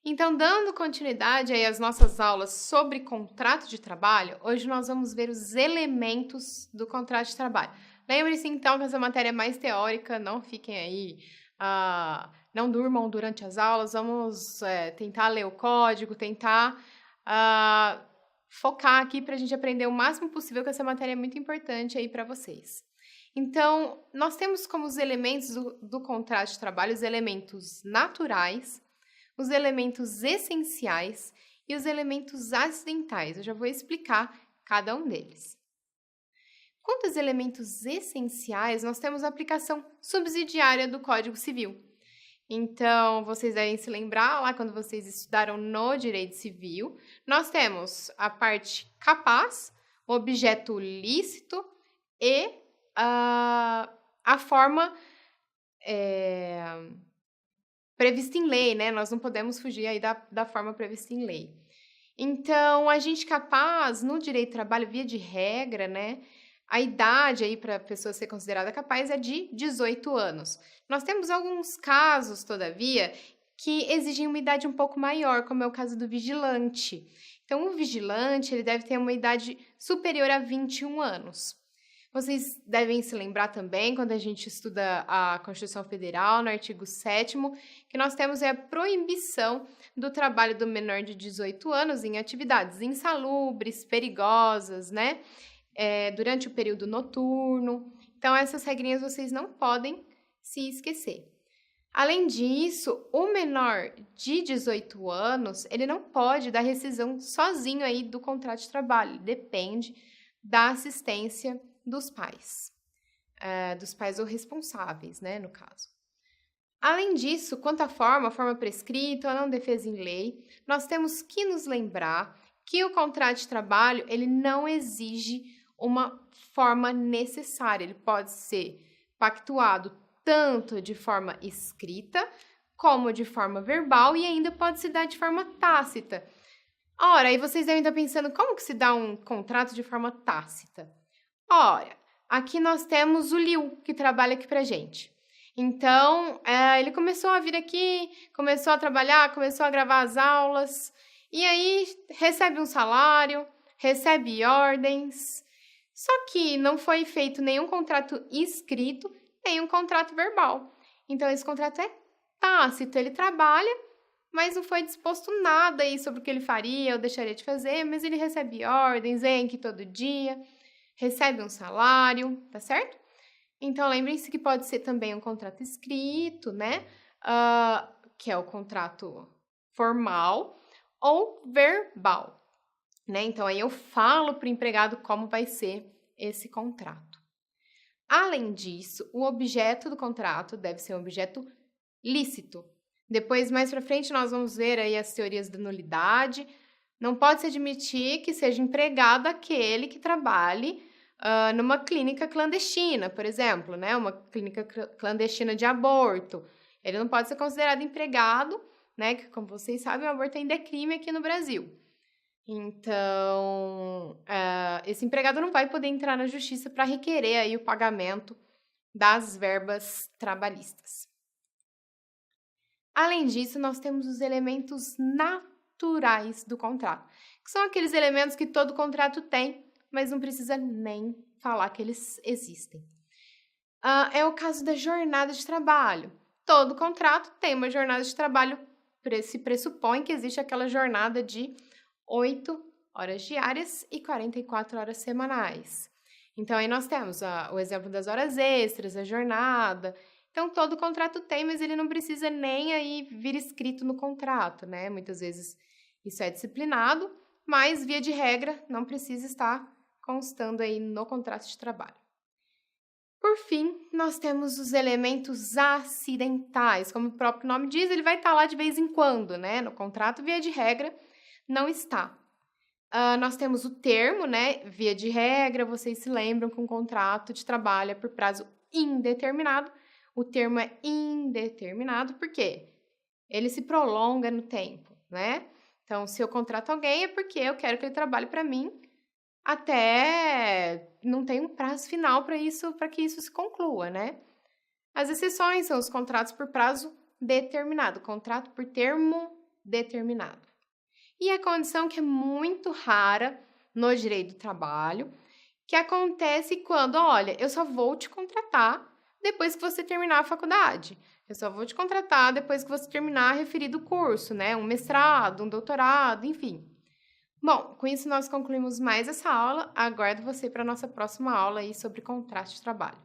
Então, dando continuidade aí às nossas aulas sobre contrato de trabalho, hoje nós vamos ver os elementos do contrato de trabalho. Lembre-se, então, que essa matéria é mais teórica, não fiquem aí, não durmam durante as aulas, vamos tentar ler o código, tentar focar aqui para a gente aprender o máximo possível, que essa matéria é muito importante aí para vocês. Então, nós temos como os elementos do contrato de trabalho os elementos naturais, os elementos essenciais e os elementos acidentais. Eu já vou explicar cada um deles. Quanto aos elementos essenciais, nós temos a aplicação subsidiária do Código Civil. Então, vocês devem se lembrar, lá quando vocês estudaram no Direito Civil, nós temos a parte capaz, o objeto lícito e a forma prevista em lei, né? Nós não podemos fugir aí da forma prevista em lei. Então, agente capaz, no direito do trabalho, via de regra, né? A idade aí para a pessoa ser considerada capaz é de 18 anos. Nós temos alguns casos, todavia, que exigem uma idade um pouco maior, como é o caso do vigilante. Então, o vigilante, ele deve ter uma idade superior a 21 anos. Vocês devem se lembrar também, quando a gente estuda a Constituição Federal, no artigo 7º, que nós temos a proibição do trabalho do menor de 18 anos em atividades insalubres, perigosas, né? Durante o período noturno. Então, essas regrinhas vocês não podem se esquecer. Além disso, o menor de 18 anos, ele não pode dar rescisão sozinho aí do contrato de trabalho, depende da assistência dos pais ou responsáveis, né, no caso. Além disso, quanto à forma, a forma prescrita ou não defesa em lei, nós temos que nos lembrar que o contrato de trabalho, ele não exige uma forma necessária, ele pode ser pactuado tanto de forma escrita como de forma verbal e ainda pode se dar de forma tácita. Ora, aí vocês devem estar pensando, como que se dá um contrato de forma tácita? Ora, aqui nós temos o Liu, que trabalha aqui pra gente. Então, ele começou a vir aqui, começou a trabalhar, começou a gravar as aulas, e aí recebe um salário, recebe ordens, só que não foi feito nenhum contrato escrito, nem um contrato verbal. Então, esse contrato é tácito, ele trabalha, mas não foi disposto nada aí sobre o que ele faria ou deixaria de fazer, mas ele recebe ordens, vem aqui todo dia, recebe um salário, tá certo? Então, lembrem-se que pode ser também um contrato escrito, né? Que é o contrato formal ou verbal, né? Então, aí eu falo para o empregado como vai ser esse contrato. Além disso, o objeto do contrato deve ser um objeto lícito. Depois, mais para frente, nós vamos ver aí as teorias da nulidade. Não pode se admitir que seja empregado aquele que trabalhe numa clínica clandestina, por exemplo, né? Uma clínica clandestina de aborto. Ele não pode ser considerado empregado, né? Que, como vocês sabem, o aborto ainda é crime aqui no Brasil. Então, esse empregado não vai poder entrar na justiça para requerer aí o pagamento das verbas trabalhistas. Além disso, nós temos os elementos naturais do contrato, que são aqueles elementos que todo contrato tem, mas não precisa nem falar que eles existem. É o caso da jornada de trabalho. Todo contrato tem uma jornada de trabalho, se pressupõe que existe aquela jornada de 8 horas diárias e 44 horas semanais. Então, aí nós temos o exemplo das horas extras, a jornada. Então, todo contrato tem, mas ele não precisa nem aí vir escrito no contrato, né? Muitas vezes isso é disciplinado, mas, via de regra, não precisa estar constando aí no contrato de trabalho. Por fim, nós temos os elementos acidentais. Como o próprio nome diz, ele vai estar lá de vez em quando, né? No contrato, via de regra, não está. Nós temos o termo, né? Via de regra, vocês se lembram que um contrato de trabalho é por prazo indeterminado. O termo é indeterminado, por quê? Ele se prolonga no tempo, né? Então, se eu contrato alguém, é porque eu quero que ele trabalhe para mim até não tem um prazo final para que isso se conclua, né? As exceções são os contratos por prazo determinado, contrato por termo determinado. E a condição que é muito rara no direito do trabalho, que acontece quando, olha, eu só vou te contratar depois que você terminar a faculdade. Eu só vou te contratar depois que você terminar referido curso, né? Um mestrado, um doutorado, enfim. Bom, com isso nós concluímos mais essa aula. Aguardo você para a nossa próxima aula aí sobre contrato de trabalho.